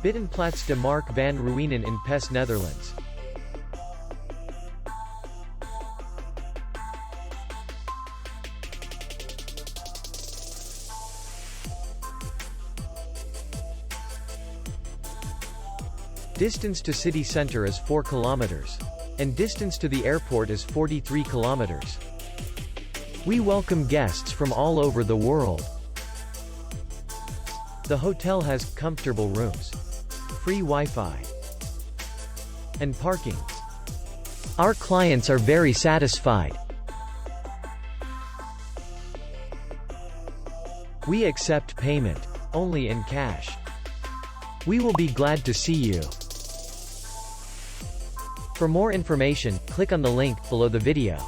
Buitenplaats de Marke van Ruinen in Pesse, Netherlands. Distance to city center is 4 kilometers. And distance to the airport is 43 kilometers. We welcome guests from all over the world. The hotel has comfortable rooms, free Wi-Fi, and parking. Our clients are very satisfied. We accept payment only in cash. We will be glad to see you. For more information, click on the link below the video.